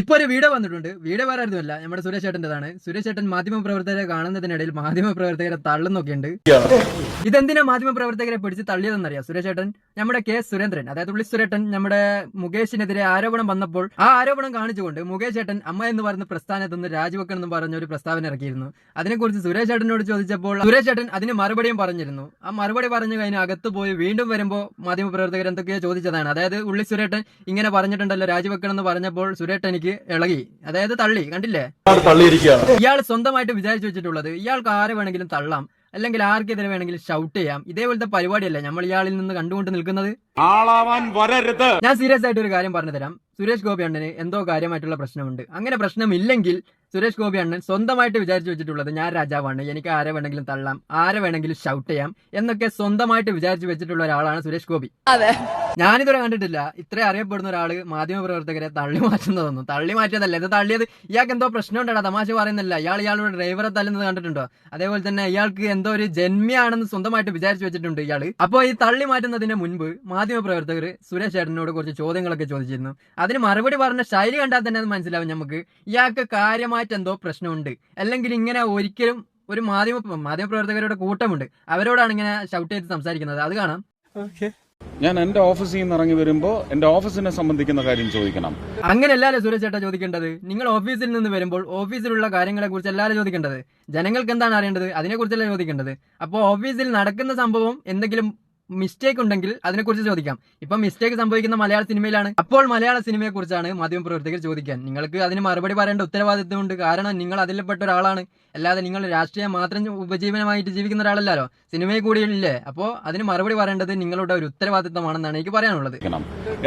ഇപ്പൊ ഒരു വീഡിയോ വന്നിട്ടുണ്ട്. വീഡിയോ വേറെ ആയിരുന്നില്ല, നമ്മുടെ സുരേഷ് ചേട്ടൻ്റെതാണ്. സുരേഷ് ചേട്ടൻ മാധ്യമപ്രവർത്തകരെ കാണുന്നതിനിടയിൽ മാധ്യമപ്രവർത്തകരെ തള്ളുന്നൊക്കെയുണ്ട്. ഇതെന്തിനാ മാധ്യമപ്രവർത്തകരെ പിടിച്ച് തള്ളിയതെന്നറിയാം. സുരേഷ് ചേട്ടൻ നമ്മുടെ സുരേന്ദ്രൻ, അതായത് ഉള്ളി സുരേട്ടൻ, നമ്മുടെ മുകേഷിനെതിരെ ആരോപണം വന്നപ്പോൾ ആ ആരോപണം കാണിച്ചുകൊണ്ട് മുകേഷ് ചേട്ടൻ അമ്മ എന്ന് പറയുന്ന പ്രസ്ഥാനത്ത് നിന്ന് രാജിവെക്കണം എന്ന് പറഞ്ഞ ഒരു പ്രസ്താവന ഇറക്കിയിരുന്നു. അതിനെക്കുറിച്ച് സുരേഷ് ചേട്ടനോട് ചോദിച്ചപ്പോൾ സുരേഷ് ചേട്ടൻ അതിന് മറുപടിയും പറഞ്ഞിരുന്നു. ആ മറുപടി പറഞ്ഞു കഴിഞ്ഞ് അകത്ത് പോയി വീണ്ടും വരുമ്പോൾ മാധ്യമപ്രവർത്തകർ എന്തൊക്കെയോ ചോദിച്ചതാണ്. അതായത് ഉള്ളി സുരേട്ടൻ ഇങ്ങനെ പറഞ്ഞിട്ടുണ്ടല്ലോ രാജിവെക്കണം എന്ന് പറഞ്ഞപ്പോൾ സുരേട്ടൻ എനിക്ക് ഇളകി, അതായത് തള്ളി. കണ്ടില്ലേ, ഇയാൾ സ്വന്തമായിട്ട് വിചാരിച്ചു വെച്ചിട്ടുള്ളത് ഇയാൾക്ക് ആരെ വേണമെങ്കിലും തള്ളാം, അല്ലെങ്കിൽ ആർക്കെതിരെ വേണമെങ്കിലും ഷൗട്ട് ചെയ്യാം. ഇതേപോലത്തെ പരിപാടിയല്ല നമ്മൾ ഇയാളിൽ നിന്ന് കണ്ടുകൊണ്ട് നിൽക്കുന്നത്. ഞാൻ സീരിയസ് ആയിട്ട് ഒരു കാര്യം പറഞ്ഞു തരാം. സുരേഷ് ഗോപി അണ്ണന് എന്തോ കാര്യമായിട്ടുള്ള പ്രശ്നമുണ്ട്. അങ്ങനെ പ്രശ്നമില്ലെങ്കിൽ സുരേഷ് ഗോപി അണ്ണൻ സ്വന്തമായിട്ട് വിചാരിച്ചു വെച്ചിട്ടുള്ളത് ഞാൻ രാജാവാണ്, എനിക്ക് ആരെ വേണമെങ്കിലും തള്ളാം, ആരെ വേണമെങ്കിലും ഷൗട്ട് ചെയ്യാം എന്നൊക്കെ സ്വന്തമായിട്ട് വിചാരിച്ചു വെച്ചിട്ടുള്ള ഒരാളാണ് സുരേഷ് ഗോപി. ഞാനിതുവരെ കണ്ടിട്ടില്ല ഇത്ര അറിയപ്പെടുന്ന ഒരാള് മാധ്യമപ്രവർത്തകരെ തള്ളി മാറ്റുന്നതൊന്നും. തള്ളി മാറ്റിയതല്ല, ഇത് തള്ളിയത് ഇയാൾക്ക് എന്തോ പ്രശ്നം ഉണ്ടാ, തമാശ പറയുന്നില്ല. ഇയാളുടെ ഡ്രൈവറെ തല്ലുന്നത് കണ്ടിട്ടുണ്ടോ? അതേപോലെ തന്നെ ഇയാൾക്ക് എന്തോ ഒരു ജന്മിയാണെന്ന് സ്വന്തമായിട്ട് വിചാരിച്ചു വെച്ചിട്ടുണ്ട് ഇയാള്. അപ്പോൾ ഈ തള്ളി മാറ്റുന്നതിന് മുൻപ് മാധ്യമപ്രവർത്തകർ സുരേഷ് ചേട്ടനോട് കുറച്ച് ചോദ്യങ്ങളൊക്കെ ചോദിച്ചിരുന്നു. അതിന് മറുപടി പറഞ്ഞ ശൈലി കണ്ടാൽ തന്നെ അത് മനസ്സിലാവും നമുക്ക് ഇയാൾക്ക് കാര്യമായിട്ട് എന്തോ പ്രശ്നമുണ്ട്. അല്ലെങ്കിൽ ഇങ്ങനെ ഒരിക്കലും ഒരു മാധ്യമപ്രവർത്തകരുടെ കൂട്ടമുണ്ട്, അവരോടാണ് ഇങ്ങനെ ഷൗട്ട് ചെയ്ത് സംസാരിക്കുന്നത്. അത് കാണാം. ഞാൻ എന്റെ ഓഫീസിൽ നിന്ന് ഇറങ്ങി വരുമ്പോ എന്റെ ഓഫീസിനെ സംബന്ധിക്കുന്ന കാര്യം ചോദിക്കണം. അങ്ങനെയല്ലല്ലോ സുരേഷ് ചേട്ടാ ചോദിക്കേണ്ടത്. നിങ്ങൾ ഓഫീസിൽ നിന്ന് വരുമ്പോൾ ഓഫീസിലുള്ള കാര്യങ്ങളെ കുറിച്ച് എല്ലാവരും ചോദിക്കേണ്ടത്. ജനങ്ങൾക്ക് എന്താണ് അറിയേണ്ടത് അതിനെ കുറിച്ചല്ലേ ചോദിക്കേണ്ടത്. അപ്പോൾ ഓഫീസിൽ നടക്കുന്ന സംഭവം എന്തെങ്കിലും മിസ്റ്റേക്ക് ഉണ്ടെങ്കിൽ അതിനെക്കുറിച്ച് ചോദിക്കാം. ഇപ്പൊ മിസ്റ്റേക്ക് സംഭവിക്കുന്ന മലയാള സിനിമയിലാണ്. അപ്പോൾ മലയാള സിനിമയെ കുറിച്ചാണ് മാധ്യമപ്രവർത്തകർ ചോദിക്കാൻ. നിങ്ങൾക്ക് അതിന് മറുപടി പറയേണ്ട ഉത്തരവാദിത്വമുണ്ട്. കാരണം നിങ്ങൾ അതിൽപ്പെട്ട ഒരാളാണ്. അല്ലാതെ നിങ്ങൾ രാഷ്ട്രീയം മാത്രം ഉപജീവനമായിട്ട് ജീവിക്കുന്ന ഒരാളല്ലോ, സിനിമയെ കൂടിയില്ലേ. അപ്പോൾ അതിന് മറുപടി പറയേണ്ടത് നിങ്ങളുടെ ഒരു ഉത്തരവാദിത്വമാണെന്നാണ് എനിക്ക് പറയാനുള്ളത്.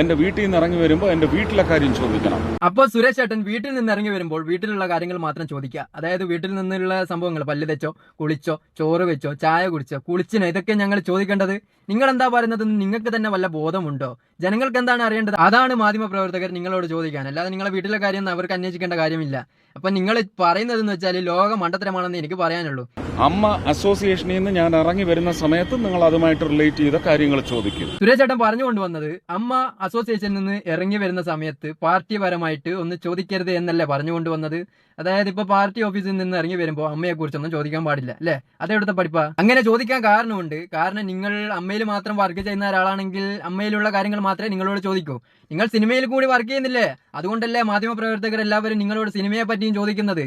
എന്റെ വീട്ടിൽ നിന്ന് ഇറങ്ങി വരുമ്പോൾ എന്റെ വീട്ടിലെ കാര്യം ചോദിക്കണം. അപ്പോൾ സുരേഷ് ചേട്ടൻ വീട്ടിൽ നിന്ന് ഇറങ്ങി വരുമ്പോൾ വീട്ടിലുള്ള കാര്യങ്ങൾ മാത്രം ചോദിക്കുക. അതായത് വീട്ടിൽ നിന്നുള്ള സംഭവങ്ങൾ, പല്ല് തെച്ചോ, കുളിച്ചോ, ചോറ് വെച്ചോ, ചായ കുടിച്ചോ, കുളിച്ചിനോ, ഇതൊക്കെ ഞങ്ങൾ ചോദിക്കേണ്ടത്. നിങ്ങൾ എന്താ പറയുന്നതെന്ന് നിങ്ങൾക്ക് തന്നെ വല്ല ബോധമുണ്ടോ? ജനങ്ങൾക്ക് എന്താണ് അറിയേണ്ടത് അതാണ് മാധ്യമപ്രവർത്തകർ നിങ്ങളോട് ചോദിക്കാൻ. അല്ലാതെ നിങ്ങളെ വീട്ടിലെ കാര്യം അവർക്ക് അന്വേഷിക്കേണ്ട കാര്യമില്ല. അപ്പൊ നിങ്ങൾ പറയുന്നതെന്ന് വെച്ചാൽ ലോക മണ്ടത്തരമാണെന്ന് എനിക്ക് പറയാനുള്ളൂ. അമ്മ അസോസിയേഷനിൽ നിന്ന് ഞാൻ ഇറങ്ങി വരുന്ന സമയത്ത് നിങ്ങൾ അതുമായിട്ട് റിലേറ്റ് ചെയ്ത കാര്യങ്ങൾ ചോദിക്കും. സുരേഷ് ചേട്ടൻ പറഞ്ഞുകൊണ്ടുവന്നത് അമ്മ അസോസിയേഷനിൽ നിന്ന് ഇറങ്ങി വരുന്ന സമയത്ത് പാർട്ടിപരമായിട്ട് ഒന്ന് ചോദിക്കരുത് എന്നല്ലേ പറഞ്ഞുകൊണ്ടുവന്നത്. അതായത് ഇപ്പൊ പാർട്ടി ഓഫീസിൽ നിന്ന് ഇറങ്ങി വരുമ്പോൾ അമ്മയെ കുറിച്ചൊന്നും ചോദിക്കാൻ പാടില്ല അല്ലെ? അതെവിടുത്തെ പഠിപ്പാ? അങ്ങനെ ചോദിക്കാൻ കാരണമുണ്ട്. കാരണം നിങ്ങൾ അമ്മയിൽ മാത്രം വർക്ക് ചെയ്യുന്ന ഒരാളാണെങ്കിൽ അമ്മയിലുള്ള കാര്യങ്ങൾ മാത്രമേ നിങ്ങളോട് ചോദിക്കൂ. നിങ്ങൾ സിനിമയിൽ കൂടി വർക്ക് ചെയ്യുന്നില്ലേ? അതുകൊണ്ടല്ലേ മാധ്യമപ്രവർത്തകർ എല്ലാവരും നിങ്ങളോട് സിനിമയെ പറ്റിയും ചോദിക്കുന്നത്.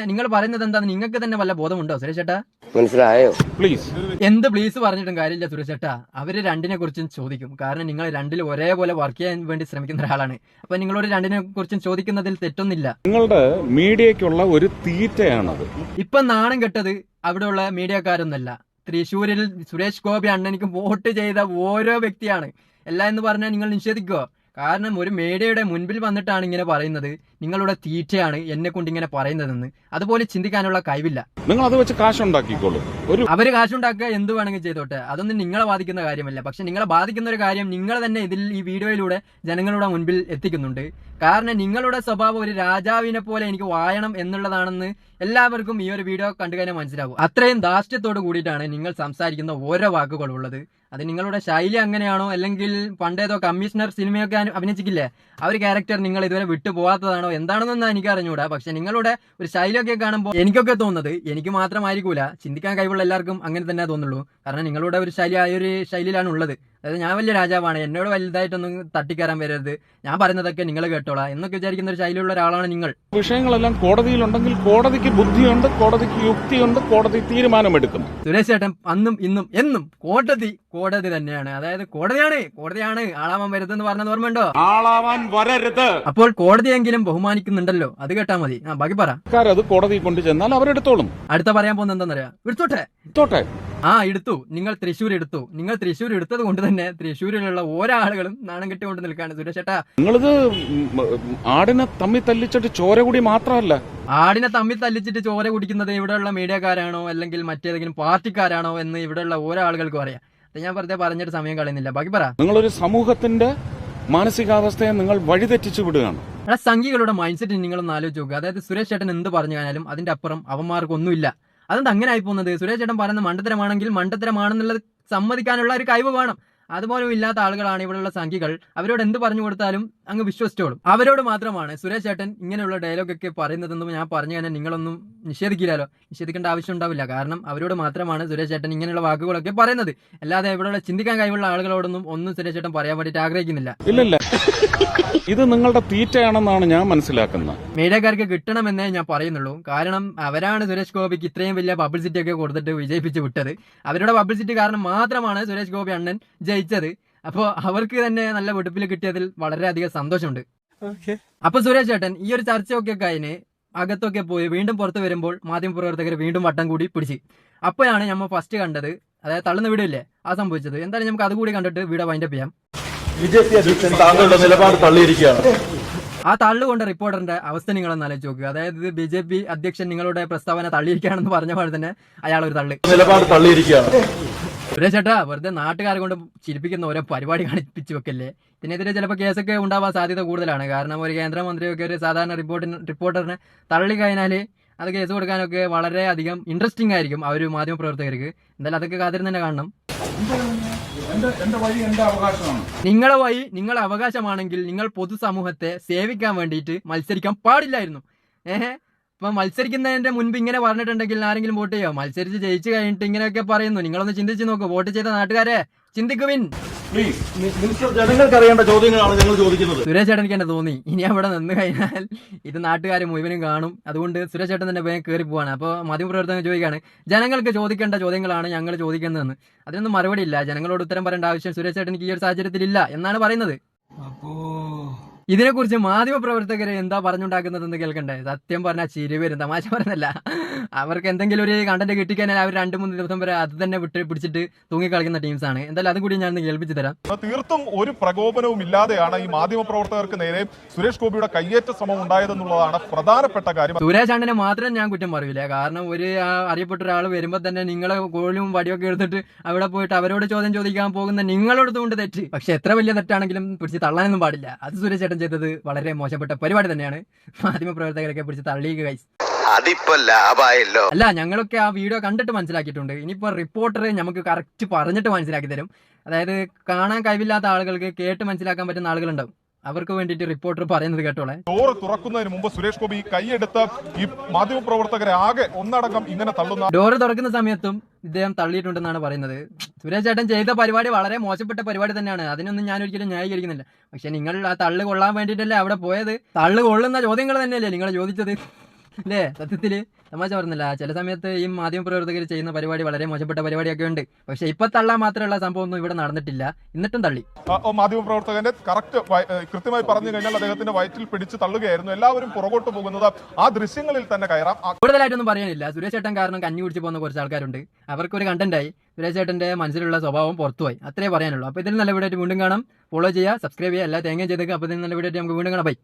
നിങ്ങൾ പറയുന്നത് എന്താ? നിങ്ങൾക്ക് തന്നെ വല്ല ബോധമുണ്ടോ സുരേഷ് ചേട്ടാ? മനസ്സിലായോ? പ്ലീസ് എന്ത് പ്ലീസ് പറഞ്ഞിട്ടും കാര്യമില്ല സുരേഷ് ചേട്ടാ. അവര് രണ്ടിനെ കുറിച്ചും ചോദിക്കും. കാരണം നിങ്ങൾ രണ്ടിൽ ഒരേപോലെ വർക്ക് ചെയ്യാൻ വേണ്ടി ശ്രമിക്കുന്ന ഒരാളാണ്. അപ്പൊ നിങ്ങളോട് രണ്ടിനെ കുറിച്ചും ചോദിക്കുന്നതിൽ തെറ്റൊന്നില്ല. നിങ്ങളുടെ മീഡിയക്കുള്ള ഒരു തീറ്റയാണത്. ഇപ്പൊ നാണം കെട്ടത് അവിടെയുള്ള മീഡിയക്കാരൊന്നല്ല. തൃശ്ശൂരിൽ സുരേഷ് ഗോപി അണ്ണനിക്ക് വോട്ട് ചെയ്ത ഓരോ വ്യക്തിയാണ്. എല്ലാം എന്ന് പറഞ്ഞാൽ നിങ്ങൾ നിഷേധിക്കുമോ? കാരണം ഒരു മീഡിയയുടെ മുൻപിൽ വന്നിട്ടാണ് ഇങ്ങനെ പറയുന്നത് നിങ്ങളുടെ തീറ്റയാണ് എന്നെ കൊണ്ട് ഇങ്ങനെ പറയുന്നതെന്ന്. അതുപോലെ ചിന്തിക്കാനുള്ള കഴിവില്ല. നിങ്ങൾ അത് വെച്ച് കാശുണ്ടാക്കിക്കോളൂ. അവര് കാശുണ്ടാക്കുക എന്ത് വേണമെങ്കിൽ ചെയ്തോട്ടെ, അതൊന്നും നിങ്ങളെ ബാധിക്കുന്ന കാര്യമല്ല. പക്ഷെ നിങ്ങളെ ബാധിക്കുന്ന ഒരു കാര്യം നിങ്ങൾ തന്നെ ഇതിൽ ഈ വീഡിയോയിലൂടെ ജനങ്ങളുടെ മുൻപിൽ എത്തിക്കുന്നുണ്ട്. കാരണം നിങ്ങളുടെ സ്വഭാവം ഒരു രാജാവിനെ പോലെ എനിക്ക് വായണം എന്നുള്ളതാണെന്ന് എല്ലാവർക്കും ഈ ഒരു വീഡിയോ കണ്ടു കഴിഞ്ഞാൽ മനസ്സിലാകും. അത്രയും ധാർഷ്ട്യത്തോട് കൂടിയിട്ടാണ് നിങ്ങൾ സംസാരിക്കുന്ന ഓരോ വാക്കുകളുള്ളത്. അത് നിങ്ങളുടെ ശൈലി അങ്ങനെയാണോ, അല്ലെങ്കിൽ പണ്ടേതോ കമ്മീഷണർ സിനിമയൊക്കെ അഭിനയിച്ചിട്ടില്ലേ, ആ ഒരു ക്യാരക്ടർ നിങ്ങൾ ഇതുവരെ വിട്ടു പോകാത്തതാണോ എന്താണെന്നൊന്നും എനിക്ക് അറിഞ്ഞൂടാ. പക്ഷെ നിങ്ങളുടെ ഒരു ശൈലിയൊക്കെ കാണുമ്പോൾ എനിക്കൊക്കെ തോന്നുന്നത്, എനിക്ക് മാത്രമായിരിക്കൂല, ചിന്തിക്കാൻ കഴിവുള്ള എല്ലാവർക്കും അങ്ങനെ തന്നെ തോന്നുള്ളൂ. കാരണം നിങ്ങളുടെ ഒരു ശൈലി ആ ഒരു ശൈലിയിലാണ് ഉള്ളത്. അതായത് ഞാൻ വലിയ രാജാവാണ്, എന്നോട് വലുതായിട്ടൊന്നും തട്ടിക്കയറാൻ വരരുത്, ഞാൻ പറയുന്നതൊക്കെ നിങ്ങൾ കേട്ടോളാം എന്നൊക്കെ വിചാരിക്കുന്ന ഒരു ശൈലിയുള്ള ഒരാളാണ് നിങ്ങൾ. വിഷയങ്ങളെല്ലാം കോടതിയിലുണ്ടെങ്കിൽ കോടതിക്ക് ബുദ്ധിയുണ്ട്, കോടതിക്ക് യുക്തിയുണ്ട്, കോടതി തീരുമാനമെടുക്കും. സുരേഷ് ചേട്ടൻ അന്നും ഇന്നും എന്നും കോടതി തന്നെയാണ്. അതായത് കോടതിയാണ് ആളാവാൻ വരുതെന്ന് പറഞ്ഞത് ഓർമ്മയുണ്ടോ? ആളാവാൻ വരരുത്. അപ്പോൾ കോടതിയെങ്കിലും ബഹുമാനിക്കുന്നുണ്ടല്ലോ, അത് കേട്ടാ മതി. ബാക്കി പറ. അത് കോടതി കൊണ്ടു ചെന്നാൽ അവരെടുത്തോളും. അടുത്ത പറയാൻ പോകുന്നത് എന്താണെന്നറിയാം? എടുത്തോട്ടെ. എടുത്തു. നിങ്ങൾ തൃശ്ശൂർ എടുത്തത് കൊണ്ട് തന്നെ തൃശ്ശൂരിലുള്ള ഓരോ ആളുകളും നാണം കെട്ടുകൊണ്ട് നിൽക്കാണ്. സുരേഷ് ചേട്ടാ, നിങ്ങളിത് ആടിനെ തമ്മിൽ തല്ലിച്ചിട്ട് ചോര കൂടി മാത്രമല്ല, ആടിനെ തമ്മിൽ തല്ലിച്ചിട്ട് ചോര കുടിക്കുന്നത് ഇവിടെയുള്ള മീഡിയക്കാരാണോ അല്ലെങ്കിൽ മറ്റേതെങ്കിലും പാർട്ടിക്കാരാണോ എന്ന് ഇവിടെയുള്ള ഓരോ ആളുകൾക്കും അറിയാം. ഞാൻ വെറുതെ പറഞ്ഞിട്ട് സമയം കളയുന്നില്ല. ബാക്കി പറ. നിങ്ങളൊരു സമൂഹത്തിന്റെ മാനസികാവസ്ഥയെ നിങ്ങൾ വഴിതെറ്റിച്ചു വിടുകയാണ്. സംഘികളുടെ മൈൻഡ് സെറ്റ് നിങ്ങളൊന്ന് ആലോചിച്ച് നോക്കുക. അതായത് സുരേഷ് ചേട്ടൻ എന്ത് പറഞ്ഞു കഴിഞ്ഞാലും അതിന്റെ അപ്പുറം അവന്മാർക്കൊന്നുമില്ല. അതെന്താ അങ്ങനെ ആയി പോകുന്നത്? സുരേഷ് ചേട്ടൻ പറയുന്ന മണ്ടത്തരമാണെങ്കിൽ മണ്ടത്തരമാണെന്നുള്ളത് സമ്മതിക്കാനുള്ള ഒരു കഴിവ് വേണം. അതുപോലും ഇല്ലാത്ത ആളുകളാണ് ഇവിടെയുള്ള സംഖ്യകൾ. അവരോട് എന്ത് പറഞ്ഞു കൊടുത്താലും അങ്ങ് വിശ്വസിച്ചോളും. അവരോട് മാത്രമാണ് സുരേഷ് ചേട്ടൻ ഇങ്ങനെയുള്ള ഡയലോഗൊക്കെ പറയുന്നതെന്നും ഞാൻ പറഞ്ഞു കഴിഞ്ഞാൽ നിങ്ങളൊന്നും നിഷേധിക്കില്ലല്ലോ. നിഷേധിക്കേണ്ട ആവശ്യം ഉണ്ടാവില്ല. കാരണം അവരോട് മാത്രമാണ് സുരേഷ് ചേട്ടൻ ഇങ്ങനെയുള്ള വാക്കുകളൊക്കെ പറയുന്നത്. അല്ലാതെ ഇവിടെയുള്ള ചിന്തിക്കാൻ കഴിവുള്ള ആളുകളോടൊന്നും ഒന്നും സുരേഷ് ചേട്ടൻ പറയാൻ വേണ്ടിയിട്ട് ആഗ്രഹിക്കുന്നില്ല. ഇല്ലില്ല, ഇത് നിങ്ങളുടെ തീറ്റയാണെന്നാണ് ഞാൻ മനസ്സിലാക്കുന്നത്. മീഡിയക്കാർക്ക് കിട്ടണമെന്നേ ഞാൻ പറയുന്നുള്ളൂ. കാരണം അവരാണ് സുരേഷ് ഗോപിക്ക് ഇത്രയും വലിയ പബ്ലിസിറ്റി ഒക്കെ കൊടുത്തിട്ട് വിജയിപ്പിച്ച് വിട്ടത്. അവരുടെ പബ്ലിസിറ്റി കാരണം മാത്രമാണ് സുരേഷ് ഗോപി അണ്ണൻ ജയിച്ചത്. അപ്പോൾ അവർക്ക് തന്നെ നല്ല വെടുപ്പിൽ കിട്ടിയതിൽ വളരെയധികം സന്തോഷമുണ്ട്. അപ്പൊ സുരേഷ് ചേട്ടൻ ഈ ഒരു ചർച്ചയൊക്കെ കഴിഞ്ഞ് അകത്തൊക്കെ പോയി വീണ്ടും പുറത്ത് വരുമ്പോൾ മാധ്യമപ്രവർത്തകർ വീണ്ടും വട്ടം കൂടി പിടിച്ച്. അപ്പോഴാണ് നമ്മൾ ഫസ്റ്റ് കണ്ടത്, അതായത് തള്ളുന്ന വീഡിയോ ഇല്ലേ, ആ സംഭവിച്ചത്. എന്തായാലും നമുക്ക് അതുകൂടി കണ്ടിട്ട് വീഡിയോ വൈൻഡപ്പ് ചെയ്യാം. ബിജെപി അധ്യക്ഷൻ താങ്കളുടെ നിലപാട് തള്ളിയിരിക്കുകയാണ്. ആ തള്ളുകൊണ്ട റിപ്പോർട്ടറിന്റെ അവസ്ഥ നിങ്ങളൊന്ന് ആലോചിച്ച് നോക്കുക. അതായത് BJP അധ്യക്ഷൻ നിങ്ങളുടെ പ്രസ്താവന തള്ളിയിരിക്കുകയാണെന്ന് പറഞ്ഞ പോലെ തന്നെ അയാൾ ഒരു തള്ളു. നിലപാട് തള്ളിയിരിക്കുകയാണ്. സുരേഷ് ചേട്ടാ, വെറുതെ നാട്ടുകാരെ കൊണ്ട് ചിരിപ്പിക്കുന്ന ഓരോ പരിപാടി കാണിപ്പിച്ചു വെക്കല്ലേ. ഇതിനെതിരെ ചിലപ്പോൾ കേസൊക്കെ ഉണ്ടാവാൻ സാധ്യത കൂടുതലാണ്. കാരണം ഒരു കേന്ദ്രമന്ത്രിയൊക്കെ ഒരു സാധാരണ റിപ്പോർട്ടറിനെ തള്ളി കഴിഞ്ഞാൽ അത് കേസ് കൊടുക്കാനൊക്കെ വളരെ അധികം ഇൻട്രസ്റ്റിംഗ് ആയിരിക്കും ആ ഒരു മാധ്യമപ്രവർത്തകർക്ക്. എന്തായാലും അതൊക്കെ കാത്തിരുന്ന് തന്നെ കാണണം. എന്റെ വഴി എന്റെ അവകാശമാണ്. നിങ്ങളെ വഴി നിങ്ങളുടെ അവകാശമാണെങ്കിൽ നിങ്ങൾ പൊതുസമൂഹത്തെ സേവിക്കാൻ വേണ്ടിയിട്ട് മത്സരിക്കാൻ പാടില്ലായിരുന്നു. ഇപ്പൊ മത്സരിക്കുന്നതിന്റെ മുൻപ് ഇങ്ങനെ പറഞ്ഞിട്ടുണ്ടെങ്കിൽ ആരെങ്കിലും വോട്ട് ചെയ്യോ? മത്സരിച്ച് ജയിച്ചു കഴിഞ്ഞിട്ട് ഇങ്ങനെയൊക്കെ പറയുന്നു. നിങ്ങളൊന്ന് ചിന്തിച്ച് നോക്കൂ. വോട്ട് ചെയ്ത നാട്ടുകാരെ ചിന്തിക്കുവിൻ. ജനങ്ങൾക്ക് അറിയേണ്ട ചോദ്യങ്ങളാണ് ഞങ്ങൾ ചോദിക്കുന്നത്. സുരേഷ് ചേട്ടനിക്ക് എന്നെ തോന്നി ഇനി അവിടെ നിന്ന് കഴിഞ്ഞാൽ ഇത് നാട്ടുകാർ മുഴുവനും കാണും. അതുകൊണ്ട് സുരേഷ് ചേട്ടൻ തന്നെ വേഗം കയറി പോവാണ്. അപ്പോൾ മാധ്യമപ്രവർത്തകർ ചോദിക്കുകയാണ്, ജനങ്ങൾക്ക് ചോദിക്കേണ്ട ചോദ്യങ്ങളാണ് ഞങ്ങൾ ചോദിക്കുന്നതെന്ന്. അതിനൊന്നും മറുപടി ഇല്ല. ജനങ്ങളോട് ഉത്തരം പറയേണ്ട ആവശ്യം സുരേഷ് ചേട്ടനിക്ക് ഈ ഒരു സാഹചര്യത്തിൽ ഇല്ല എന്നാണ് പറയുന്നത്. ഇതിനെക്കുറിച്ച് മാധ്യമപ്രവർത്തകര് എന്താ പറഞ്ഞുണ്ടാക്കുന്നതെന്ന് കേൾക്കണ്ടേ? സത്യം പറഞ്ഞാൽ ചിരി വരും. തമാശ പറഞ്ഞല്ല. അവർക്ക് എന്തെങ്കിലും ഒരു കണ്ടന്റ് കിട്ടിക്കഴിഞ്ഞാൽ അവർ 2-3 ദിവസം വരെ അത് തന്നെ പിടിച്ചിട്ട് തൂങ്ങിക്കളിക്കുന്ന ടീംസാണ്. എന്തായാലും അതും കൂടി ഞാൻ കേൾപ്പിച്ചു തരാം. തീർത്തും ഒരു പ്രകോപനവും ഇല്ലാതെയാണ് ഈ മാധ്യമപ്രവർത്തകർക്ക് നേരെ സുരേഷ് ഗോപിയുടെ കയ്യേറ്റ ശ്രമം ഉണ്ടായതെന്നുള്ളതാണ് പ്രധാനപ്പെട്ട കാര്യം. സുരേഷ് അണ്ണനെ മാത്രം ഞാൻ കുറ്റം പറയില്ല. കാരണം ഒരു അറിയപ്പെട്ട ഒരാൾ വരുമ്പോൾ തന്നെ നിങ്ങളെ കോലും വടിയൊക്കെ എടുത്തിട്ട് അവിടെ പോയിട്ട് അവരോട് ചോദ്യം ചോദിക്കാൻ പോകുന്ന നിങ്ങളോടത്തുകൊണ്ട് തെറ്റ്. പക്ഷെ എത്ര വലിയ തെറ്റാണെങ്കിലും പിടിച്ച് തള്ളാനൊന്നും പാടില്ല. അത് സുരേഷ് ചേട്ടൻ ചെയ്തത് വളരെ മോശപ്പെട്ട പരിപാടി തന്നെയാണ്. മാധ്യമപ്രവർത്തകരൊക്കെ പിടിച്ച് തള്ളിയുക ഗൈസ്. അതിപ്പോ ലാഭായല്ലോ. അല്ല, ഞങ്ങളൊക്കെ ആ വീഡിയോ കണ്ടിട്ട് മനസ്സിലാക്കിയിട്ടുണ്ട്. ഇനിയിപ്പോ റിപ്പോർട്ടർ നമുക്ക് കറക്റ്റ് പറഞ്ഞിട്ട് മനസ്സിലാക്കി തരും. അതായത് കാണാൻ കഴിവില്ലാത്ത ആളുകൾക്ക് കേട്ട് മനസ്സിലാക്കാൻ പറ്റുന്ന ആളുകളുണ്ടാവും. അവർക്ക് വേണ്ടിയിട്ട് റിപ്പോർട്ടർ പറയുന്നത് കേട്ടോളെ. ഡോറ് തുറക്കുന്നതിന് മുമ്പ് സുരേഷ് ഗോപി കൈയെടുത്ത് ഈ മാധ്യമപ്രവർത്തകരെ ആകെ ഒന്നടങ്കം ഇങ്ങനെ തള്ളുന്ന. ഡോറ് തുറക്കുന്ന സമയത്തും ഇദ്ദേഹം തള്ളിയിട്ടുണ്ടെന്നാണ് പറയുന്നത്. സുരേഷ് ചേട്ടൻ ചെയ്ത പരിപാടി വളരെ മോശപ്പെട്ട പരിപാടി തന്നെയാണ്. അതിനൊന്നും ഞാൻ ഒരിക്കലും ന്യായീകരിക്കുന്നില്ല. പക്ഷെ നിങ്ങൾ ആ തള്ളു കൊള്ളാൻ വേണ്ടിയിട്ടല്ലേ അവിടെ പോയത്? തള്ളു കൊള്ളുന്ന ചോദ്യങ്ങൾ തന്നെയല്ലേ നിങ്ങൾ ചോദിച്ചത് അല്ലേ? സത്യത്തില് തമാശ പറഞ്ഞില്ല. ചില സമയത്ത് ഈ മാധ്യമപ്രവർത്തകർ ചെയ്യുന്ന പരിപാടി വളരെ മോശപ്പെട്ട പരിപാടിയൊക്കെ ഉണ്ട്. പക്ഷെ ഇപ്പൊ തള്ളാൻ മാത്രമുള്ള സംഭവം ഒന്നും ഇവിടെ നടന്നിട്ടില്ല. എന്നിട്ടും തള്ളി. മാധ്യമപ്രവർത്തകന്റെ കൃത്യമായി പറഞ്ഞു കഴിഞ്ഞാൽ അദ്ദേഹത്തിന്റെ വയറ്റിൽ പിടിച്ച് തള്ളുകയായിരുന്നു. എല്ലാവരും പുറകോട്ട് പോകുന്നത് ആ ദൃശ്യങ്ങളിൽ തന്നെ കയറാം. കൂടുതലായിട്ടൊന്നും പറയാനില്ല. സുരേഷ് ചേട്ടൻ കാരണം കഞ്ഞി കുടിച്ച് പോകുന്ന കുറച്ച് ആൾക്കാരുണ്ട്. അവർക്കൊരു കണ്ടന്റായി. സുരേഷ് ചേട്ടന്റെ മനസ്സിലുള്ള സ്വഭാവം പുറത്തുപോയി. അത്രേ പറയാനുള്ളൂ. അപ്പൊ ഇതിൽ നല്ല വീഡിയോ വീണ്ടും കാണാം. ഫോളോ ചെയ്യുക, സബ്സ്ക്രൈബ് ചെയ്യുക, എല്ലാ തേങ്ങയും ചെയ്തേക്കുക. അപ്പൊ ഇതിൽ നല്ല വീഡിയോ നമുക്ക് വീണ്ടും കാണാം. ബൈ.